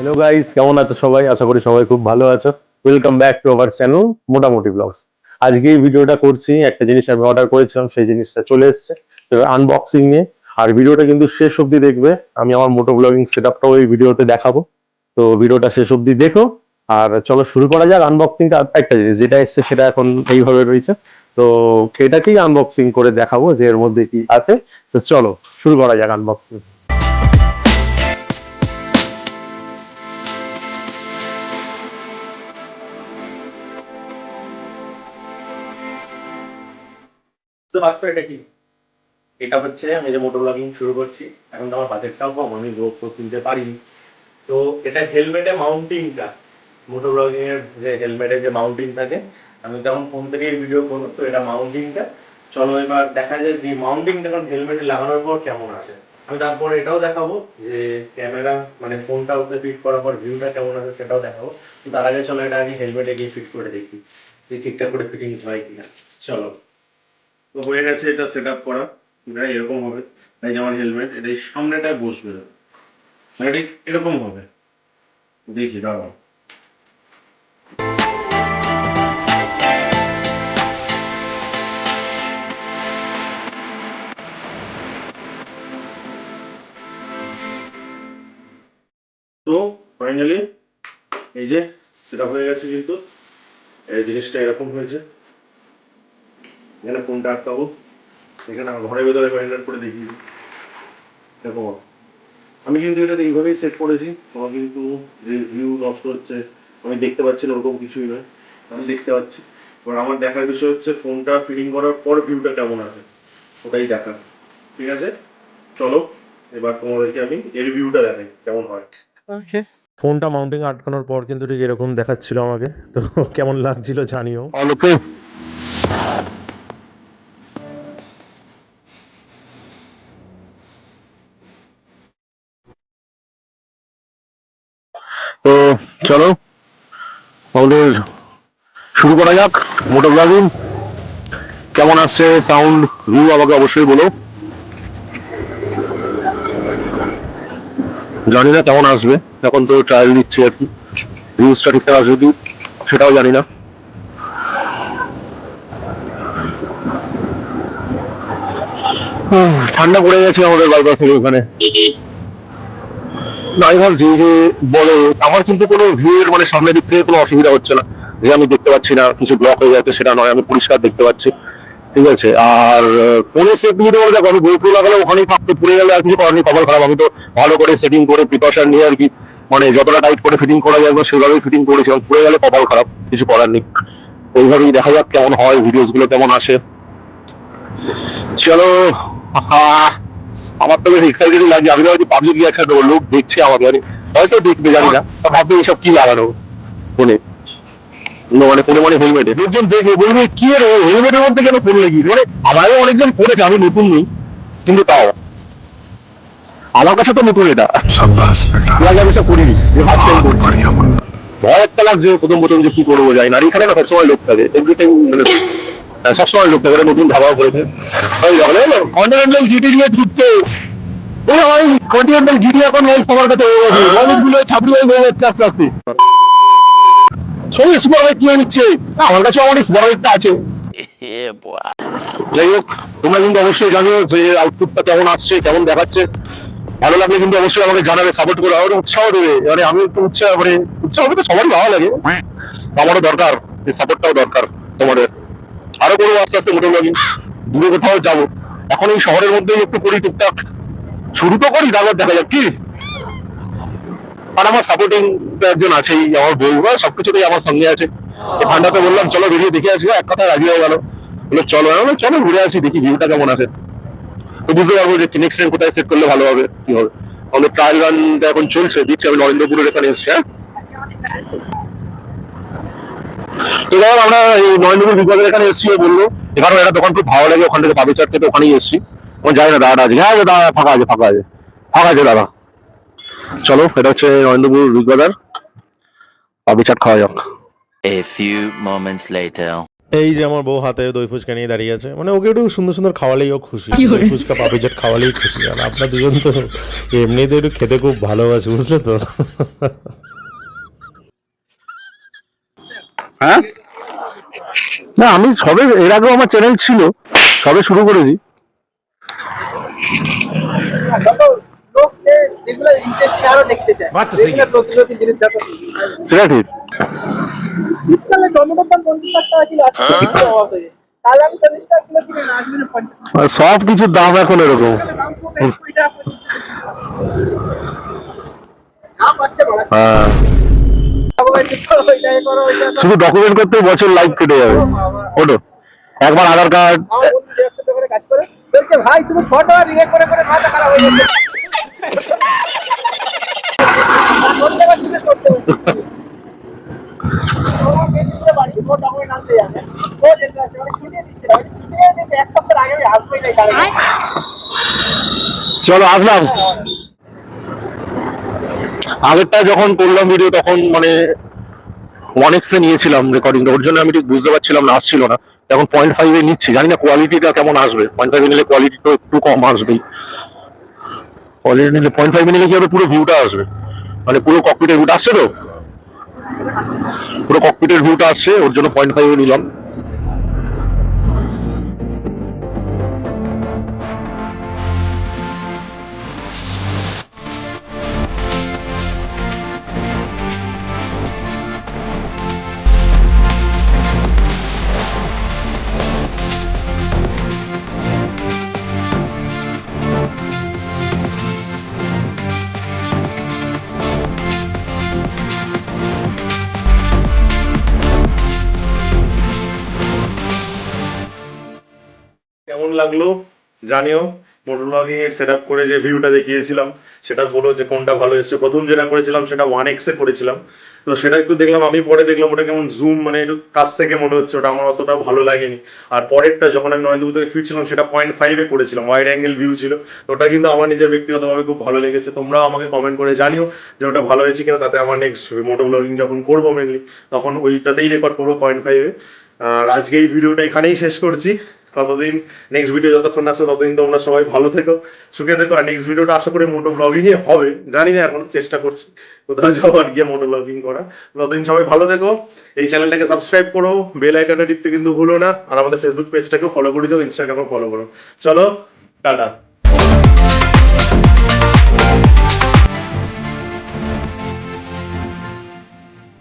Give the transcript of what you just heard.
Hello guys, কেমন আছো সবাই? আশা করি সবাই খুব ভালো আছো। Welcome back to our channel মোটামুটি ব্লগস। আজকে এই ভিডিওটা করছি, একটা জিনিস আমি অর্ডার করেছিলাম, সেই জিনিসটা চলে এসেছে তো আনবক্সিং নিয়ে। আর ভিডিওটা কিন্তু শেষ অবধি দেখবে, আমি আমার মোটো ব্লগিং সেটআপটাও এই ভিডিওতে দেখাবো। তো ভিডিওটা শেষ অবধি দেখো। আর চলো শুরু করা যাক আনবক্সিংটা। একটা জিনিস যেটা এসছে সেটা এখন এইভাবে রয়েছে, তো সেটাকেই আনবক্সিং করে দেখাবো যে এর মধ্যে কি আছে। তো চলো শুরু করা যাক আনবক্সিং। তো মাত্র এটা কি, এটা হচ্ছে আমি যে মোটর ব্লগিং শুরু করছি, এখন তো আমার বাজেটটাও কম, আমি রোগ তো কিনতে পারিনি। তো এটা হেলমেটে মাউন্টিংটা, মোটর ব্লগিং এর যে হেলমেটের যে মাউন্টিং থাকে, আমি তখন ফোন থেকে ভিডিও করবো, তো এটা মাউন্টিংটা। চলো এবার দেখা যায় যে মাউন্টিংটা এখন হেলমেটে লাগানোর পর কেমন আসে। আমি তারপরে এটাও দেখাবো যে ক্যামেরা মানে ফোনটা ওতে ফিট করার পর ভিউটা কেমন আসে সেটাও দেখাবো। তো তার আগে চলো এটা আগে হেলমেটে গিয়ে ফিট করে দেখি যে ঠিকঠাক করে ফিটিংস হয় কিনা। চলো, তো হয়ে গেছে এটা সেট আপ করা। এটা এরকম হবে, এই যে আমার হেলমেট, এটা এই সামনেটায় বসবে, মানে ঠিক এরকম হবে। দেখি দাঁড়াও। তো ফাইনালি এই যে সেট আপ হয়ে গেছে, কিন্তু এই জিনিসটা এরকম হয়েছে। এখানে ফোনটা আটকাবো, এখানে আমার ঘরের ভেতরে ব্যান্ডার করে দেখি দেখো। আমি কিন্তু এটা এইভাবেই সেট করেছি, আমার কিন্তু যে ভিউ নষ্ট হচ্ছে আমি দেখতে পাচ্ছি না, ওরকম কিছুই নয়, আমি দেখতে পাচ্ছি। এবার আমার দেখার বিষয় হচ্ছে ফোনটা ফিটিং করার পর ভিউটা কেমন আসে, ওটাই দেখা। ঠিক আছে, চলো এবার তোমাদেরকে আমি এর ভিউটা দেখাই কেমন হয়। ওকে, ফোনটা মাউন্টিং আটকানোর পর কিন্তু ঠিক এরকম দেখাচ্ছিল আমাকে, তো কেমন লাগছিল জানিও। ওকে, তো চলো আমাদের শুরু করা যাক মোটর ব্লগিং। কেমন আসছে সাউন্ড ভিউ আমাকে অবশ্যই বলো, জানি না কেমন আসবে, এখন তো ট্রায়াল নিচ্ছি আর কি। ভিউজটা ঠিকঠাক আসবে কি সেটাও জানি না। ঠান্ডা পড়ে গেছে আমাদের বাইপাসের ওখানে। না আমি ভাবছি যে বলো, আমার কিন্তু কোনো ভিউ এর মানে সামনের দিক থেকে কোনো অসুবিধা হচ্ছে না, যে আমি দেখতে পাচ্ছি না কিছু ব্লক হয়ে যাচ্ছে সেটা নয়, আমি পরিষ্কার দেখতে পাচ্ছি। ঠিক আছে, আর ফোনে সেট নিতে বলে দেখো, আমি গোপ্রো লাগালে ওখানেই থাকতে, পড়ে গেলে আর কিছু করার নেই, কপাল খারাপ। আমি তো ভালো করে সেটিং করে প্রিকশন নিয়ে আর কি, মানে যতটা টাইট করে ফিটিং করা যায় সেভাবেই ফিটিং করেছি, পড়ে গেলে কপাল খারাপ, কিছু করার নেই। ওইভাবেই দেখা যাক কেমন হয়, ভিডিওস গুলো কেমন আসে। চলো, আমার তো বেশ এক্সাইটেড লাগছে। আমি হয়তো পাবলিক রিয়াকশন দেবো, লোক দেখছে আমাকে, মানে হয়তো দেখবে জানি না, ভাববে এইসব কি লাগানো ফোনে, মানে ফোনে মানে হেলমেটে। লোকজন দেখবে বলবে কি রে হেলমেটের মধ্যে কেন ফোন লাগিয়ে, মানে আমারও অনেকজন করেছে, আমি নতুন নেই কিন্তু তাও আমার কাছে তো নতুন এটা, লাগে আমি সব করিনি, যে ফার্স্ট টাইম করছি। ভয় একটা লাগছে প্রথম প্রথম যে কি করবো যাই না, আর এখানে না সবসময় লোক থাকে, এভরি টাইম মানে সবসময় লোক থাকে, নতুন ধাবাও করেছে। কন্টিনেন্টাল জিটি নিয়ে ঘুরতে, ওই আমার কন্টিনেন্টাল জিটি এখন সবার কাছে হয়ে গেছে, অনেকগুলো ছাত্রী হয়ে যাচ্ছে আস্তে আস্তে। সবাই সুপার বাইক কিনে নিচ্ছে, আমার কাছে অনেক বড় একটা আছে। যাই হোক, তোমরা কিন্তু অবশ্যই জানিও যে আউটপুটটা কেমন আসছে, কেমন দেখাচ্ছে। ভালো লাগলে কিন্তু অবশ্যই আমাকে জানাবে, সাপোর্ট করে, আমাকে উৎসাহ দেবে। মানে আমি একটু উৎসাহ, মানে উৎসাহ তো সবারই ভালো লাগে, আমারও দরকার, এই সাপোর্টটাও দরকার তোমাদের। আরো করবো আস্তে আস্তে মোটর ব্লগিং, দূরে কোথাও যাবো। এখন এই শহরের মধ্যেই একটু করি টুকটাক, শুরু তো করি, তারপর দেখা যাক কি। আর আমার সাপোর্টিং একজন আছেই, আমার বউ সবকিছুতেই আমার সঙ্গে আছে। ঠান্ডাতে বললাম চলো বেরিয়ে দেখে আসবো, এক কথা রাজি হয়ে গেল, বলে চলো। চলো ঘুরে আসি, দেখি ভিউটা কেমন আছে, তো বুঝতে পারবো যে নেক্সট টাইম কোথায় সেট করলে ভালো হবে, কি হবে। আমাদের ট্রায়াল রানটা এখন চলছে, দিচ্ছি আমি নরেন্দ্রপুরের এখানে এসছি। হ্যাঁ, তো ধরো আমরা এই নরেন্দ্রপুর বিভাগের এখানে এসছি, বললো এখানেও একটা দোকান খুব ভালো লাগে, ওখান থেকে পাবি চাট খেতে ওখানেই এসছি। ওখানে যাই না, দাদা আছে, হ্যাঁ দাদা ফাঁকা আছে, ফাঁকা আছে, ফাঁকা আছে দাদা। চলো, এটা হচ্ছে নরেন্দ্রপুর বিগ বাজার, পাবি চাট খাওয়া যাক। A few moments later. এই যে আমার বউ হাতে দই ফুচকা নিয়ে দাঁড়িয়ে আছে, মানে ওকে একটু সুন্দর সুন্দর খাওয়ালেই ও খুশি, দই ফুচকা পাপড়ি চাট খাওয়ালেই খুশি। আর আপনার দুজন তো এমনিতে একটু খেতে খুব ভালোবাসে, বুঝলে তো। হ্যাঁ না, আমি সবে এর আগেও আমার চ্যানেল ছিল, সবে শুরু করেছি। সেটা ঠিক। শীতকালে টমেটোর দাম 50 টাকা কিলো, আজকে 40 টাকা হওয়া হয়েছে। কাল আমি 40 টাকা কিলো কিনে না, আসবে 50 টাকা। সব কিছুর দাম এখন এরকম। দাম কমে 20 টাকা 25 টাকা। বাচ্চা বাড়াচ্ছে। হ্যাঁ, শুধু ডকুমেন্ট করতে বছর লাইফ কেটে যাবে। ওটো একবার আধার কার্ড। আমার বন্ধু জেরক্সের দোকানে কাজ করে, বলছে ভাই শুধু ফটো আর ইয়ে করে করে মাথা খারাপ হয়ে যাচ্ছে। করতে পারছি না, করতে পারছি না। ওরা বেরিয়ে বাড়ি, ও ডকুমেন্ট আনতে যাবে। ও যেতে আছে, মানে ছুটিয়ে দিচ্ছে না, ছুটিয়ে দিচ্ছে এক সপ্তাহ আগে আমি আসবোই নাই কারণ। চলো আসলাম। আগেরটা যখন করলাম ভিডিও তখন মানে 1x এ নিয়েছিলাম রেকর্ডিংটা, ওর জন্য আমি ঠিক বুঝতে পারছিলাম না, আসছিল না। এখন 0.5 এ নিচ্ছি, জানি না কোয়ালিটিটা কেমন আসবে। 0.5 এ নিলে কোয়ালিটি তো একটু কম আসবেই। কোয়ালিটি নিলে 0.5 এ নিলে কি হবে, পুরো ভিউটা আসবে, মানে পুরো ককপিটের ভিউটা আসছে। তো পুরো ককপিটের ভিউটা আসছে, ওর জন্য 0.5 এ নিলাম। কেমন লাগলো জানিও। মোটর ব্লগিং এর সেট আপ করে যে ভিউটা দেখিয়েছিলাম সেটা বলো যে কোনটা ভালো এসেছে। প্রথম যেটা করেছিলাম সেটা 1x এ করেছিলাম, তো সেটা একটু দেখলাম, আমি পরে দেখলাম ওটা কেমন জুম, মানে একটু কাছ থেকে মনে হচ্ছে, ওটা আমার অতটা ভালো লাগেনি। আর পরেরটা যখন আমি নয়নদুবু থেকে ফিরছিলাম সেটা 0.5 এ করেছিলাম, ওয়াইড অ্যাঙ্গেল ভিউ ছিল। তো ওটা কিন্তু আমার নিজের ব্যক্তিগতভাবে খুব ভালো লেগেছে। তোমরাও আমাকে কমেন্ট করে জানিও যে ওটা ভালো হয়েছে কিনা, তাতে আমার নেক্সট মোটর ব্লগিং যখন করবো মেনলি তখন ওইটাতেই রেকর্ড করবো 0.5 এ। আর আজকে এই ভিডিওটা এখানেই শেষ করছি। ততদিন নেক্সট ভিডিও যতক্ষণ আসছে ততদিন তোমরা সবাই ভালো থেকো, সুখে থেকো। আর নেক্সট ভিডিওটা আশা করি মোটো ব্লগিংই হবে, জানি না, এখন চেষ্টা করছি কোথাও যাওয়ার গিয়ে মোটো ব্লগিং করা। ততদিন সবাই ভালো থেকো, এই চ্যানেলটাকে সাবস্ক্রাইব করো, বেল আইকনটা টিপতে কিন্তু ভুলো না। আর আমাদের ফেসবুক পেজটাকেও ফলো করে দিও, ইনস্টাগ্রামও ফলো করো। চলো, টাটা।